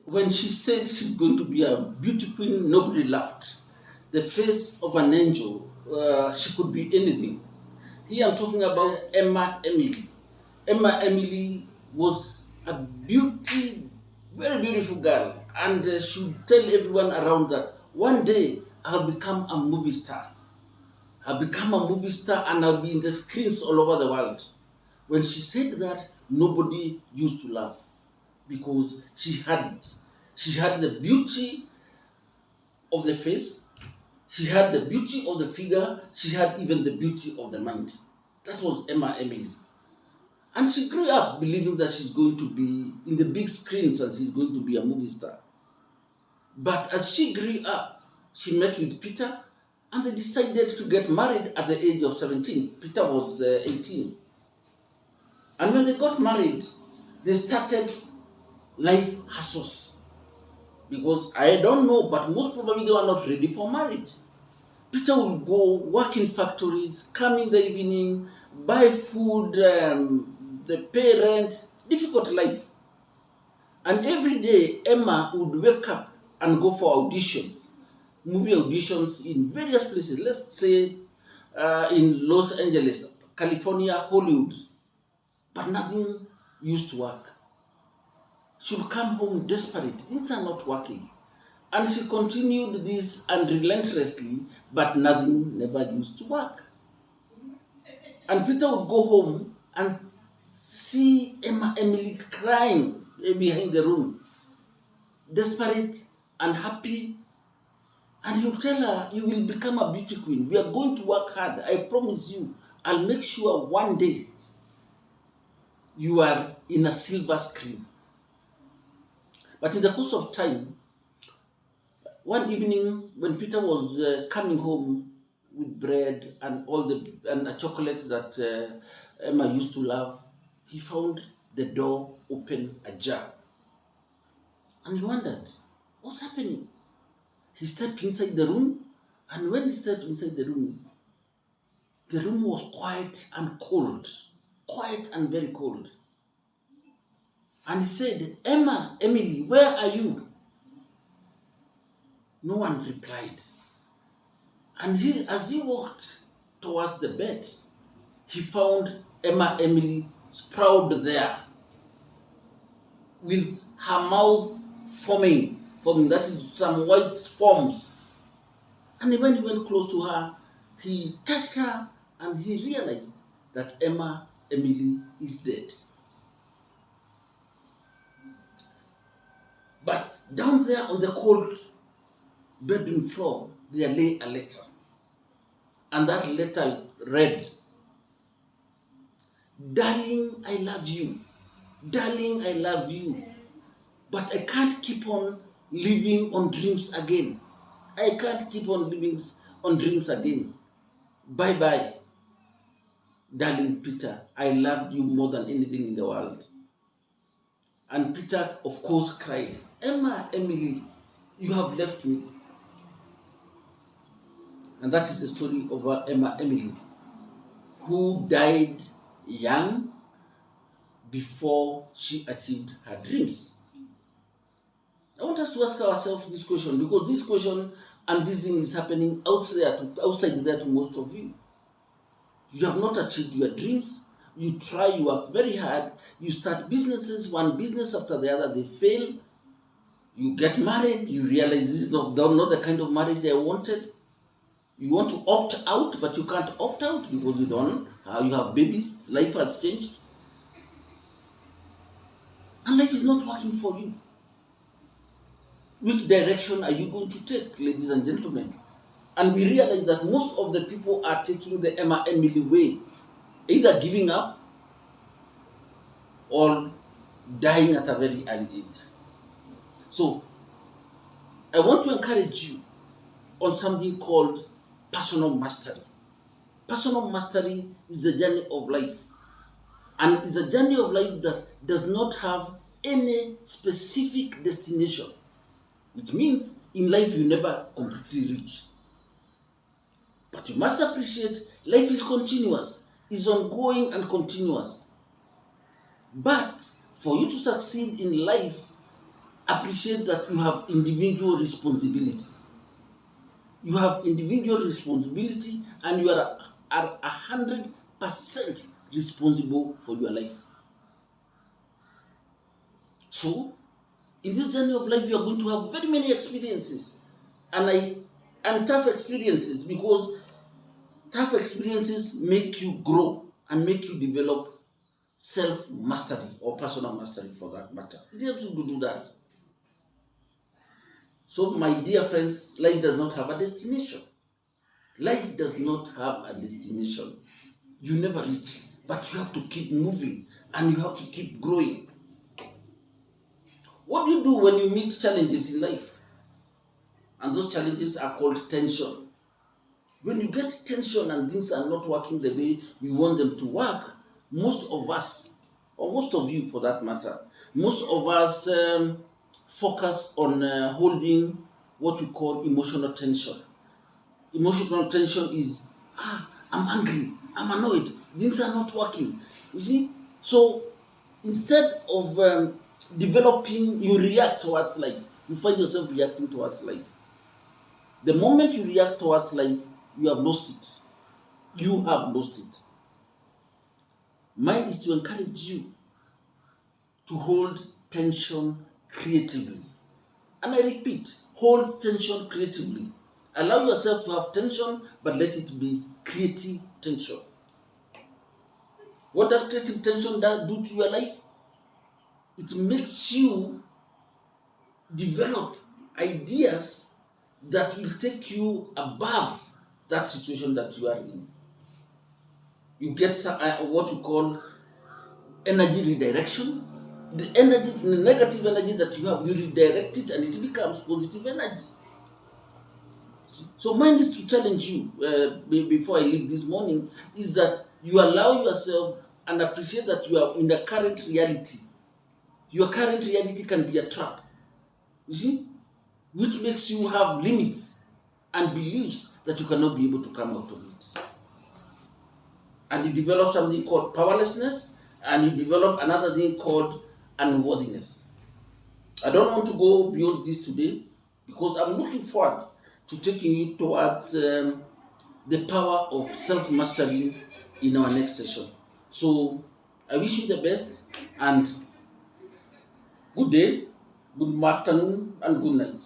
When she said she's going to be a beauty queen, nobody laughed. The face of an angel, she could be anything. Here I'm talking about Emma Emily. Emma Emily was a beauty, very beautiful girl, and she would tell everyone around that one day I'll become a movie star. I'll become a movie star and I'll be in the screens all over the world. When she said that, nobody used to laugh because she had it. She had the beauty of the face, she had the beauty of the figure, she had even the beauty of the mind. That was Emma Emily. And she grew up believing that she's going to be in the big screens and she's going to be a movie star. But as she grew up, she met with Peter and they decided to get married at the age of 17. Peter was 18. And when they got married, they started life hassles. Because I don't know, but most probably they were not ready for marriage. Peter will go work in factories, come in the evening, buy food, the pay rent, difficult life. And every day, Emma would wake up and go for auditions, movie auditions in various places. Let's say in Los Angeles, California, Hollywood. But nothing used to work. She would come home desperate. Things are not working. And she continued this unrelentlessly, but nothing never used to work. And Peter would go home and see Emma Emily crying behind the room, desperate, unhappy. And he'll tell her, you will become a beauty queen. We are going to work hard. I promise you. I'll make sure one day you are in a silver screen. But in the course of time, one evening when Peter was coming home with bread and and a chocolate that Emma used to love, he found the door open ajar. And he wondered, what's happening? He stepped inside the room, and when he stepped inside the room was quiet and cold. Quiet and very cold. And he said, Emma, Emily, where are you? No one replied. And as he walked towards the bed, he found Emma Emily sprawled there with her mouth foaming, that is some white foams. And when he went close to her, he touched her and he realized that Emma Emily is dead. But down there on the cold bedroom floor, there lay a letter. And that letter read, Darling, I love you. Darling, I love you. But I can't keep on living on dreams again. I can't keep on living on dreams again. Bye-bye. Darling Peter, I loved you more than anything in the world. And Peter, of course, cried, Emma, Emily, you have left me. And that is the story of Emma Emily, who died young before she achieved her dreams. I want us to ask ourselves this question, because this question and this thing is happening outside there to most of you. You have not achieved your dreams. You try, you work very hard. You start businesses, one business after the other, they fail. You get married, you realize this is not the kind of marriage I wanted. You want to opt out, but you can't opt out because you have babies, life has changed. And life is not working for you. Which direction are you going to take, ladies and gentlemen? And we realize that most of the people are taking the Emma Emily way, either giving up or dying at a very early age. So, I want to encourage you on something called personal mastery. Personal mastery is a journey of life. And it's a journey of life that does not have any specific destination. Which means in life you never completely reach. But you must appreciate life is continuous, is ongoing and continuous. But for you to succeed in life, appreciate that you have individual responsibility. You have individual responsibility, and you are 100% responsible for your life. So, in this journey of life, you are going to have very many experiences, and tough experiences, because tough experiences make you grow and make you develop self mastery or personal mastery for that matter. It helps you to do that. So, my dear friends, life does not have a destination. Life does not have a destination. You never reach, but you have to keep moving and you have to keep growing. What do you do when you meet challenges in life? And those challenges are called tension. When you get tension and things are not working the way we want them to work, most of us, or most of you for that matter, most of us focus on holding what we call emotional tension. Emotional tension is, I'm angry, I'm annoyed, things are not working. You see? So instead of developing, you react towards life. You find yourself reacting towards life. The moment you react towards life, you have lost it. You have lost it. Mine is to encourage you to hold tension creatively. And I repeat, hold tension creatively. Allow yourself to have tension, but let it be creative tension. What does creative tension do to your life? It makes you develop ideas that will take you above that situation that you are in. You get what we call energy redirection. The negative energy that you have, you redirect it and it becomes positive energy. So mine is to challenge you before I leave this morning, is that you allow yourself and appreciate that you are in the current reality. Your current reality can be a trap, you see, which makes you have limits and beliefs that you cannot be able to come out of it. And you develop something called powerlessness, and you develop another thing called unworthiness. I don't want to go beyond this today, because I'm looking forward to taking you towards the power of self-mastery in our next session. So I wish you the best, and good day, good afternoon, and good night.